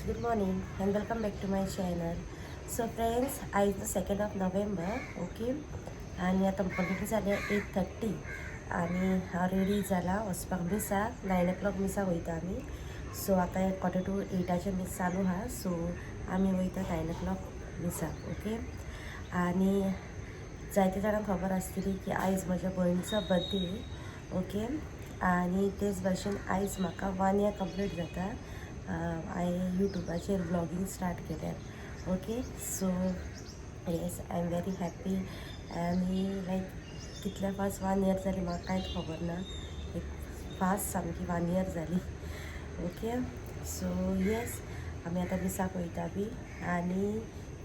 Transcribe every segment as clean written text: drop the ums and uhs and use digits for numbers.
good morning and welcome back to my channel. So friends, आज the 2nd of November okay आणि आता complete झाले 8:30 आणि हांव रेडी जाला वचपाक मिसाक 9 o'clock मिसाक वयता आमी. सो आता 7:45 मिस चालू आहा. सो आमी वयता 9 o'clock मिसाक ओके. आणि जायते जाणांक खबर आसतली की आयज म्हज्या भयणीचो बर्थडे ओके. आणि तेच भाशेन आयज म्हाका 1 year कंप्लीट जाता. हांवें यूट्यूबाचेर ब्लॉगींग स्टार्ट केल्यार okay. So yes I am very happy. आनी लायक कितल्या फास्ट 1 year जाली म्हाका कांयच खबर ना. एक फास्ट सामकी 1 year जाली ओके. सो येस आमी आतां मिसाक वयता बी आनी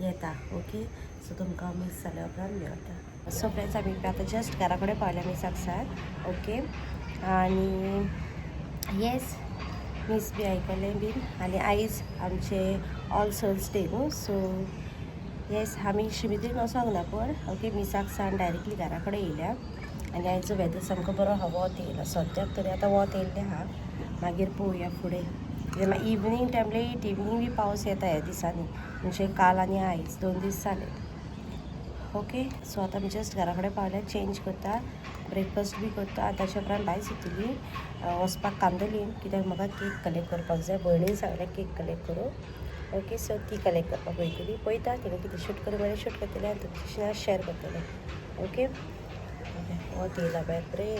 येता ओके. सो तुमकां मिस जाल्या उपरांत मेळटा. सो फ्रेंड्स आमी आतां जस्ट घरा कडेन पावल्या मिसाक सार ओके. आनी येस मिस बी आयकलें बीन आनी आयज आमचे ऑल सोल्स डे न्हू. सो येस आमी शिमित्रीन वचोंक ना पण ओके. मिसाक सावन डायरेक्टली घरा कडेन येयल्या आनी आयजो वेदर सामको बरो आहा. वत येयला सद्याक तरी आतां वत येयल्लें आहा. मागीर पळोवया फुडें. मागीर इवनींग टायम लेट इवनींग बी पावस येता ह्या दिसांनी म्हणजे काल आनी आयज 2 दीस जाले ओके. सो आतां आमी जस्ट घरा कडेन पावल्या. चेंज करता, ब्रेकफास्ट बी करता आनी ताचे उपरांत भायर सुतिली वचपाक कांदोलीन कित्याक म्हाका केक कलेक्ट करपाक जाय. भयणीन सांगलें केक कलेक्ट करूं ओके. सो ती कलेक्ट करपाक वयतली. पळयता तिणें कितें शूट करूं बरें शूट करतलें आनी तुमचे शेअर करतलें ओके. वत येयला भायर रे.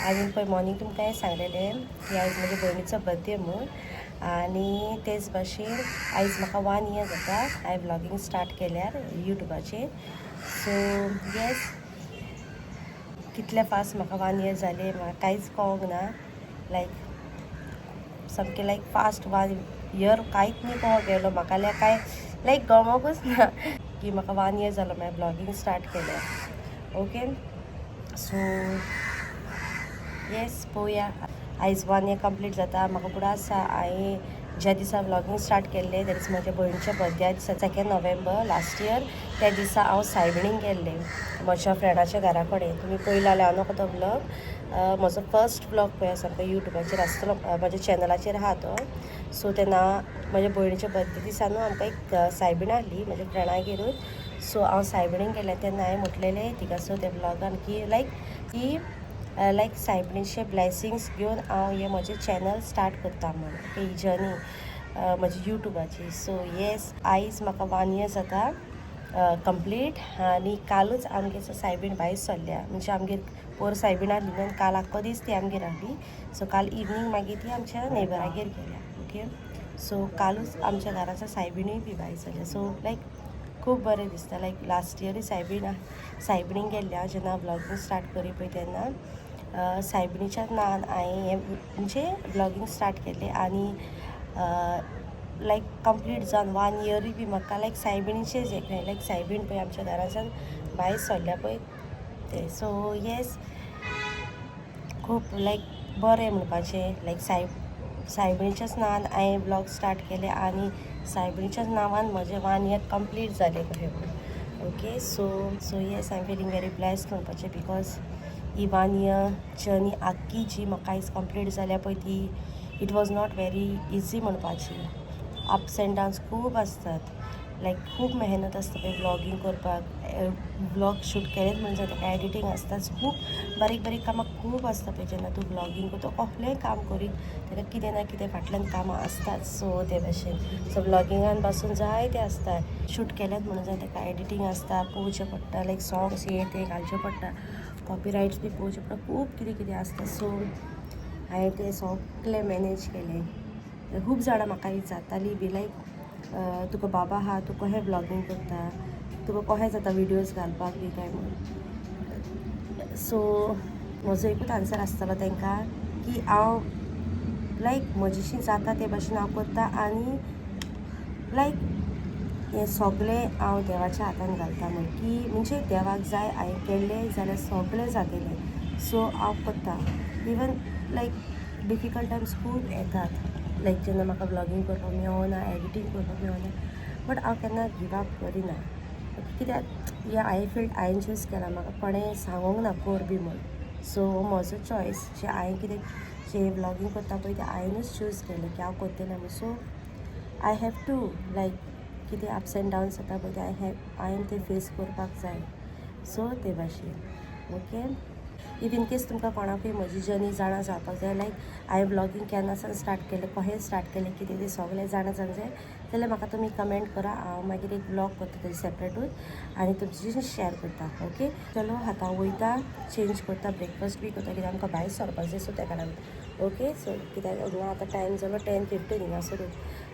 आनी पळय मॉर्निंग तुमकां हें सांगलेलें की आयज म्हज्या भयणीचो बर्थडे म्हूण. आनी तेच भाशेन आयज म्हाका 1 year जाता हांवें व्लॉगींग स्टार्ट केल्यार यूट्यूबाचेर. सो येस कितले फास्ट म्हाका 1 year जालें म्हाका कांयच कळोंक ना. लायक सामकें लायक फास्ट 1 year कांयच न्ही कहो गेलो म्हाका. जाल्यार कांय लायक गमोकूच ना की म्हाका 1 year जालो हांवें ब्लॉगींग स्टार्ट केल्यार ओके. सो येस पळोवया. आयज 1 year कंप्लीट जाता. म्हाका पुरो आसा हांवें ज्या दिसा व्लॉगींग स्टार्ट केल्लें दॅट इज म्हज्या भयणीच्या बर्थडे दिसा 2nd नोव्हेंबर लास्ट इयर. त्या दिसा हांव सायबिणीक गेल्लें म्हज्या फ्रेंडाच्या घरा कडेन. तुमी पळयला जाल्यार हांव नकळो तो ब्लॉग म्हजो फर्स्ट ब्लॉग पळय आसा पळय यूट्यूबाचेर आसतलो म्हाज्या चॅनलाचेर आहा तो. सो तेन्ना म्हज्या भयणीच्या बर्थडे दिसा न्हू आमकां एक सायबीण आहली म्हज्या फ्रेंडागेरूच. सो हांव सायबिणीक गेलें तेन्ना हांवें म्हटलेलें तिका सो त्या ब्लॉगान की लायक सायबिणीचे ब्लेसिंग्स घेवन हांव हें म्हजें चॅनल स्टार्ट करता म्हूण ही जर्नी म्हजी यूट्यूबाची. सो येस आयज म्हाका 1 year जाता कंप्लीट. आनी कालूच आमगे सायबीण भायर सरल्या म्हणजे आमगेर पोर सायबीण आहली न्हू. काल आख्खो दीस ती आमगेर आहली. सो काल इवनींग मागीर ती आमच्या नेबरागेर गेल्या ओके. सो कालूच आमच्या घराच्या सायबिणूय बी भायर सरल्या. सो लायक खूब बरें दिसता. लायक लास्ट इयरूय सायबिणीक गेल्ल्या जेन्ना ब्लॉगींग स्टार्ट करी पळय तेन्ना सायबिणीच्या नांवान हांवें हें म्हणजे ब्लॉगींग स्टार्ट केल्लें. आनी लायक कंप्लीट जावन 1 yearूय बी म्हाका लायक सायबिणीचेच एक लायक सायबीण पळय आमच्या घराच्यान भायर सरल्या पळय ते. सो येस खूब लायक बरें म्हणपाचें लायक सायबिणीच्याच नांवान हांवें ब्लॉग स्टार्ट केले आनी सायबिणीच्याच नांवान म्हजें 1 year कंप्लीट जालें कशें म्हणून okay. So yes I am feeling very blessed म्हणपाचें बिकॉज ही 1 year जर्नी आख्खी जी म्हाका आयज कंप्लीट जाल्या पळय ती it was not very easy म्हणपाची. अप्स एंड डावन्स खूब आसतात. लायक खूब मेहनत आसता पळय ब्लॉगींग करपाक. ब्लॉग शूट केलेंच म्हणजे ताका एडिटींग आसता. खूब बारीक बारीक कामां खूब आसता पळय जेन्ना तूं ब्लॉगींग करता. कसलेंय काम करीत ताका कितें ना कितें फाटल्यान कामां आसताच. सो ते भाशेन सो ब्लॉगिंगान पासून जायते आसता. शूट केलेंच म्हणून जाय ताका एडिटींग आसता पळोवचें पडटा. लायक सॉंग्स हे ते घालचे पडटा. कॉपीरायट्स बी पळोवचे पडटा. खूब कितें कितें आसता. सो हांवें तें सगळें मॅनेज केलें. खूब जाणां म्हाका विचारतालीं बी लायक तुका बाबा आहा तूं कशें ब्लॉगींग करता तुका कशें जाता विडियोज घालपाक बी काय म्हणून. सो म्हजो एकूच आन्सर आसतलो तांकां की हांव लायक म्हजेशी जाता ते भाशेन हांव करता. आनी लायक हें सगळें हांव देवाच्या हातान घालता म्हूण की म्हणजे देवाक जाय हांवें केल्लें जाल्यार सगळें जातलें. सो हांव करता. इवन लायक डिफिकल्ट टायम्स खूब येतात. लायक जेन्ना म्हाका ब्लॉगींग करपाक मेळना एडिटींग करपाक मेळना बट हांव केन्ना गिव अप करिना कित्याक हांवें फील्ड हांवें चूज केला. म्हाका कोणें सांगूंक ना कर बी म्हूण. सो म्हजो चॉयस जे हांवें कितें जे व्लॉगिंग करता पळय ते हांवेंनूच चूज केलें की हांव करतलें म्हणून. So I have to like कितें अप्स एंड डावन्स जाता पळय ते हांवें ते फेस करपाक जाय. सो ते भाशेन ओके. इफ इन केस तुमकां कोणाकूय म्हजी जर्नी जाणा जावपाक जाय लायक हांवें व्लॉगिंग केन्नासान स्टार्ट केलें, कशें स्टार्ट केलें, कितें तें सगळें जाणा जावंक जाय जाल्यार म्हाका तुमी कमेंट करा. हांव मागीर एक व्लॉग करता तेजें सेपरेटूच आनी तुमची शेअर करता. ओके चलो आतां हांव वयता, चेंज करता, ब्रेकफास्ट बी करता कित्याक आमकां भायर सरपाक जाय. सो तेका लागून ओके. सो कित्याक हांगा आतां टायम जालो 10:15 हिंगासर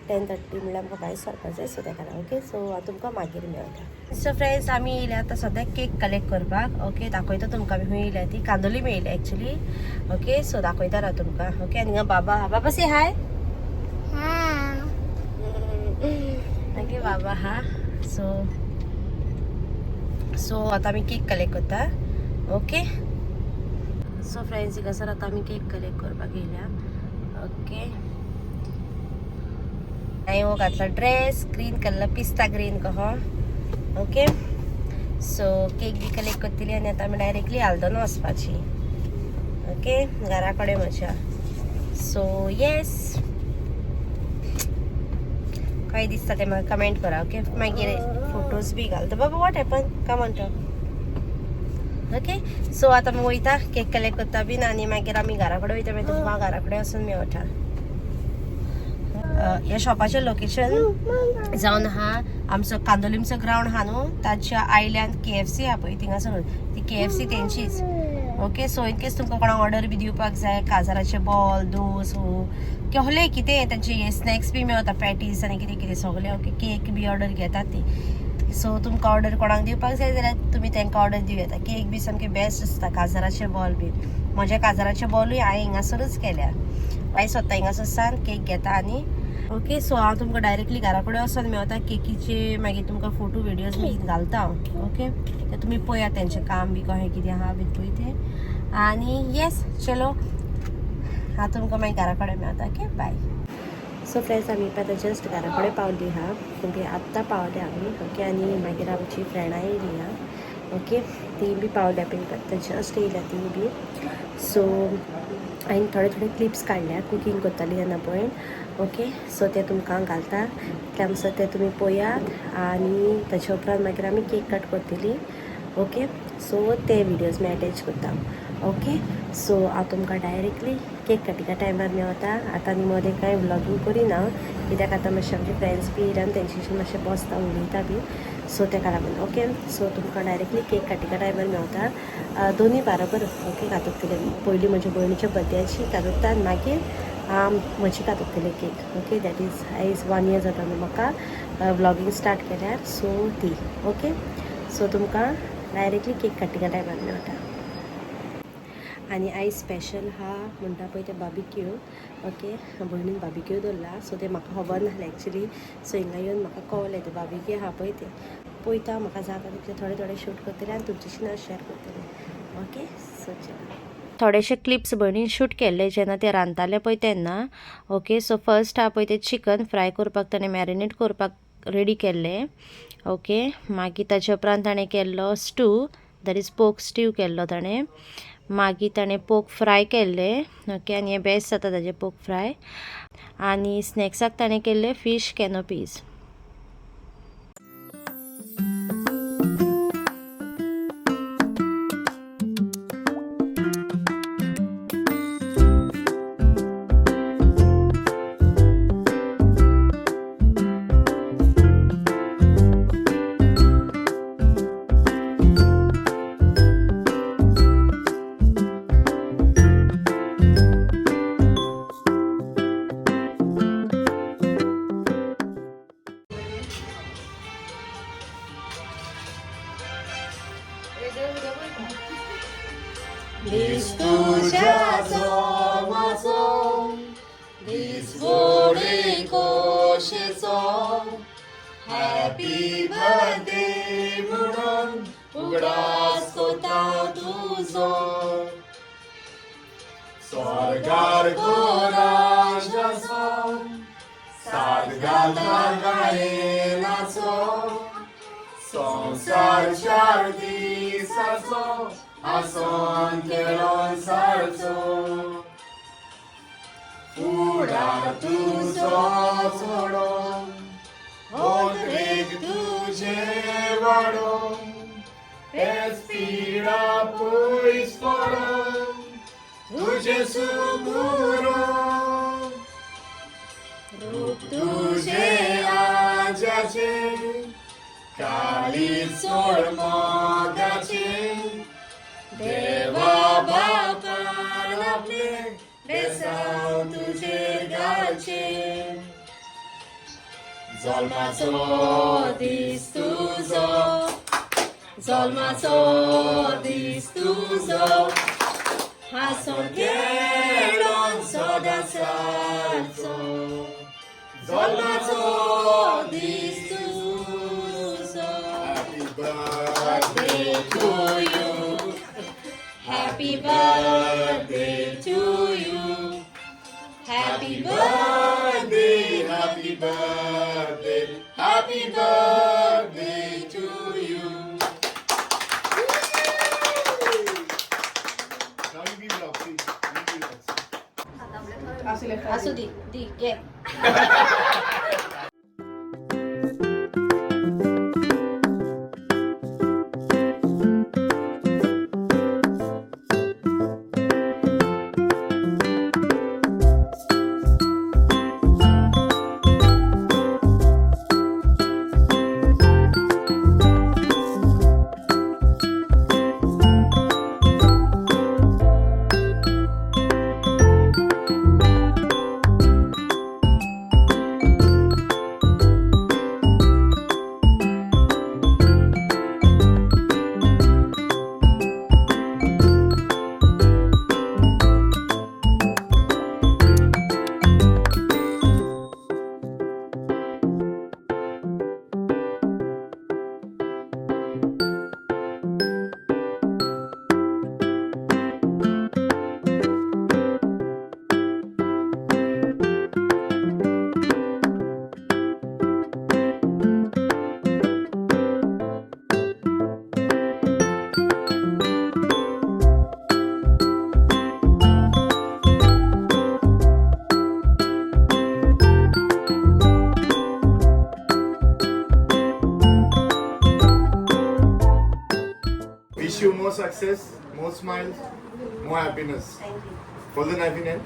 10:30 म्हणल्यार आमकां भायर सरपाक जाय. सो तेका लागून ओके. सो हांव तुमकां मागीर मेळटा. सो फ्रेंड्स आमी येयल्या आतां सद्याक केक कलेक्ट करपाक. ओके दाखयता तुमकां आमी खंय येयल्या ती कांदोली मेळयल्या एक्चुली. ओके सो दाखयता राव तुमकां. ओके आनी हिंगा बाबा से हाय. ओके बाबा हा. सो आतां आमी केक कलेक्ट करता. ओके सो फ्रेंड्स हिंगासर आतां आमी केक कलेक्ट करपाक येयल्या. ओके हांवें हो घातला ड्रेस ग्रीन कलर, पिस्ता ग्रीन कहो. ओके सो केक बी कलेक्ट करतली आनी आतां आमी डायरेक्टली आल्दोना वचपाची. ओके घरा कडेन म्हज्या. सो येस काय दिसता ते म्हाका कमेंट करा. ओके मागीर फोटोज बी घालता. बाबा वॉट हॅपन काय म्हणटा. ओके सो आतां आमी वयता केक कलेक्ट करता बीन आनी मागीर आमी घरा कडेन वयता. मागीर तुमकां घरा कडेन वचून मेळटा. ह्या शॉपाचें लोकेशन जावन आहा आमचो कांदोलीमचो ग्रावंड आहा न्हू ताच्या आयल्यान KFC आहा पळय थिंगासर ती KFC तेंचीच. ओके सो इन केस तुमकां कोणाक ऑर्डर बी दिवपाक जाय काजाराचे बॉल दोस कहले कितें तांचे स्नॅक्स बी मेळटा पॅटीस आनी कितें कितें सगळें. ओके केक बी ऑर्डर घेतात ती. सो तुमकां ऑर्डर कोणाक दिवपाक जाय जाल्यार तुमी तांकां ऑर्डर दिवं येता. केक बी सामके बेस्ट आसता काजाराचे बॉल बी. म्हज्या काजाराचे बॉलूय हांवें हिंगासरूच केल्या. हांवें स्वता हिंगासर सान केक घेता आनी ओके सो हांव तुमकां डायरेक्टली घरा कडेन वचून मेळटा. केकीचे मागीर तुमकां फोटो विडियोज बी घालता हांव. ओके ते तुमी पळयात तेंचें काम बी कशें कितें आहा बी पळय तें. आनी येस चलो हांव तुमकां मागीर घरा कडेन मेळटा. Okay bye. सो फ्रेंड्स आमी आतां जस्ट घरा कडेन पावली आहा. ओके आत्तां पावले आमी. ओके आनी मागीर आमची फ्रेंडां येयली आहा. ओके ती बी पावल्या पळय आतां जस्ट येयल्या ती बी. सो हांवें थोडे क्लिप्स काडल्या कुकींग करताली तेन्ना पळय. ओके सो ते तुमकां घालता त्यामुळे ते तुमी पळयात आनी ताचे उपरांत मागीर आमी केक कट करतली. ओके सो ते विडियोज मी अटॅच करता. ओके सो हांव तुमकां डायरेक्टली केक कटिंगा टायमार मेळटा. आतां आनी मदें कांय व्लॉगिंग करिना कित्याक आतां मातशें आमचे फ्रेंड्स बी येयल्या आनी तेंच्याशी मातशें बसता उलयता बी. सो तेका लागून ओके सो तुमकां डायरेक्टली केक कटिंगा टायमार मेळटा. दोनी बाराबर ओके कातरतले. पयलीं म्हज्या भयणीच्या बर्थडेची कातरता आनी मागीर म्हजी कातरतले केक. ओके दॅट इज आयज 1 year जाता न्हू म्हाका व्लॉगिंग स्टार्ट केल्यार. सो ती ओके सो तुमकां डायरेक्टली केक कटिंगा टायमार मेळटा. आनी आयज स्पेशल हा म्हणटा पळय ते बार्बिक्यू. ओके भयणीन बार्बिक्यू दवरला. सो ते म्हाका खबर नासलें एक्चुली. सो हिंगा येवन म्हाका कळलें ते बार्बिक्यू आहा पळय ते पळयता म्हाका जाता तितले थोडे शूट करतले आनी तुमच्याशी हांव शेअर करतलें. ओके सो चला थोडेशे क्लिप्स भयणीन शूट केल्ले जेन्ना ते रांदताले पळय तेन्ना. ओके सो फर्स्ट हा पळय ते चिकन फ्राय करपाक ताणें मॅरिनेट करपाक रेडी केल्ले. ओके मागीर ताचे उपरांत ताणें केल्लो स्टू दॅट इज पोक स्ट्यू केल्लो ताणें. मागीर ताणें पोक फ्राय केल्ले. ओके आनी हें बेस्ट जाता ताजें पोक फ्राय. आनी स्नॅक्साक ताणें केल्ले फीश कॅनोपीज. Happy birthday म्हणून उगडास कोता तुझो स्वर्गार गोराजाचो सात घालता गायनाचो संसार 4 दिसाचो आसोन केलो सारचो फुडार तुजो सोडोन ओद्रेक तुजे वाडोन तेच पिडा पयस पडोन तुजे सुगुरो रूप तुजे आजाचे काळी सोड मोगाचे देवा बापान आपले बेसांव तुजेर घालचे जल्माचो दीस तुजो जल्माचो दीस तुजो हांसून खेळोन सदांच रावचो जल्माचो दीस तुजो Happy birthday to you Happy birthday Happy birthday Happy birthday to you Now you give it up, please. You give it up. असू दे दी घे Wish you more success, more smiles, more happiness. Hold the knife in hand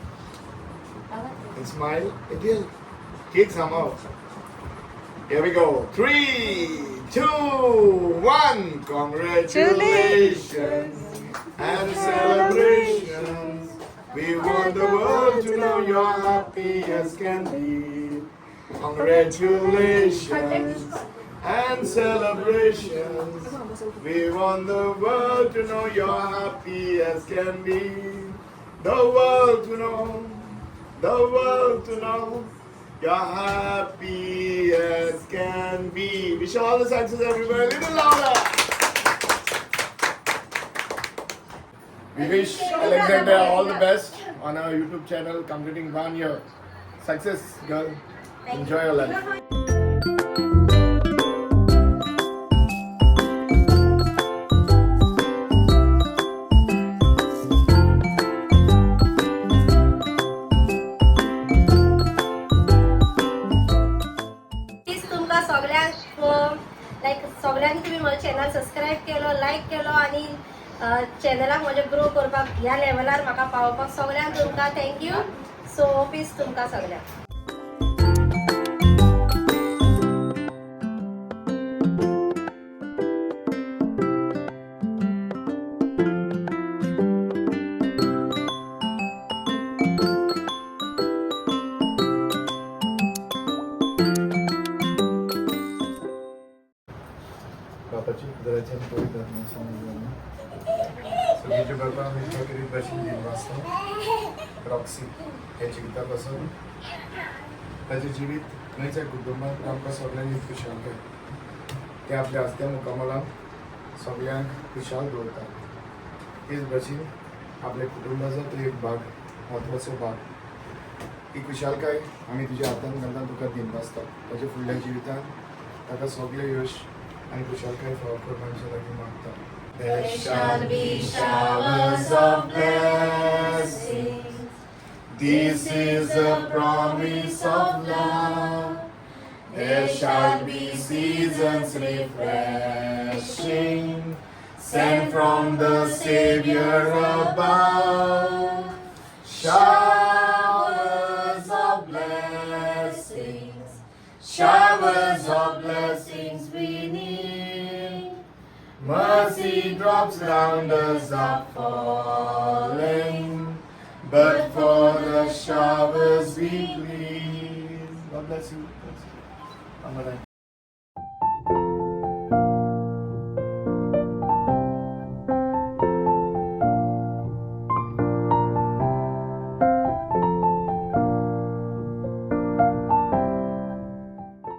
and smile again. Cake somehow. Here we go. 3, 2, 1. Congratulations and celebrations. We want the world to know you're happy as can be. Congratulations and celebrations. We want the world to know you're happy as can be. The world to know, the world to know you're happy as can be. Wish you all the success, everybody. A little louder. We wish Alexander all the best on our YouTube channel, completing 1 year. Success, girl. Enjoy your life. तुमकां सगळ्यांक लायक सगळ्यांनी तुम्ही म्हजो channel subscribe केलो लायक केलो आणि चॅनलाक म्हजे grow करपाक ह्या लेवलार म्हाका पावोवपाक सगळ्यांक तुमकां थँक्यू सो पीस तुमकां सगळ्यांक बापाची कुदराच्या पोळी धरणं समजलं सगळीच्या बाबा मित्र करीत बशीन 3 वाजता रॉक्सी हे जिवितापासून ताचे जिवीत खंयच्या कुटुंबात आमकां सगळ्यांनी खुशाल कर ते आपल्या आस्त्या मुकामलान सगळ्यांक खुशाल दवरता तेच भशेन आपल्या कुटुंबाचो तो एक भाग म्हत्वाचो भाग ही खुशालकाय आमी तुज्या हातान घालून तुका दिवन आसता ताच्या फुडल्या जिवितांत ताका सगळें यश आणि खुशालकाय फावो करपाची लागीं मागता There shall be showers of blessings. This is a promise of love. There shall be seasons refreshing, sent from the Savior above. Showers of blessings, showers of blessings we need. Mercy drops round us are falling, but for the showers we plead. God bless you. Amen.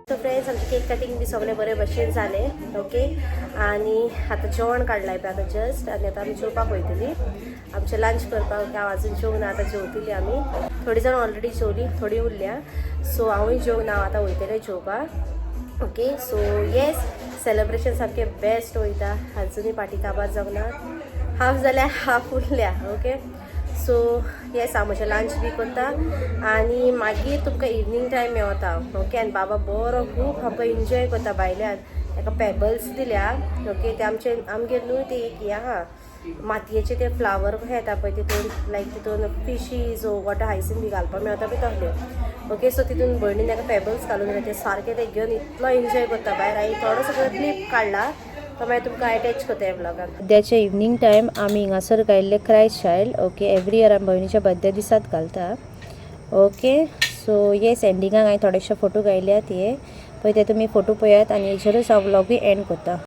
So friends आमचे cake cutting बी सगळे बरे भशेन जाले okay. आणि आता जेवण काडलाय पळय आता जस्ट. आणि आता आमी जेवपाक वयतली आमचें लंच करपाक. ओके हांव अजून जेवना, आतां जेवतली आमी. थोडी जाण ऑलरेडी जेवली, थोडी उरल्या. सो हांवूय जेवना, हांव आतां वयतलें जेवपाक ओके. सो येस सेलिब्रेशन सारकें बेस्ट वयता. अजुनूय पार्टी काबार जावंक ना. हाफ जाल्यार हाफ उरल्या ओके. सो येस हांव म्हजें लंच बी करता आनी मागीर तुमकां इवनींग टायम मेवता ओके. आनी बाबा बरो खूब आमकां एन्जॉय करता भायल्यान. ताका पेबल्स दिल्या ओके. ते आमगेर न्हू ते एक हें आहा मातयेचे ते फ्लावर कशे येता पळय तितून लायक तितून फिशीज ओ वॉटर हायसीन बी घालपाक मेळटा पळय तसले ओके. सो तितून भयणीन ताका पेबल्स घालून दिले. ते सारके ते घेवन इतलो एन्जॉय करता भायर. हांवें थोडो सगळो क्लिप काडला तो मागीर तुमकां अटॅच करता ह्या ब्लॉगाक. सद्याचे इवनींग टायम आमी हिंगासर घायल्ले Christ child okay. Every year आमी भयणीच्या बर्थडे दिसात घालता ओके. सो येस एंडिंगाक हांवें थोडेशे फोटो घायल्यात हे पळय ते तुमी फोटो पळयात. आनी हेचेरूच हांव व्लॉगूय एंड करता.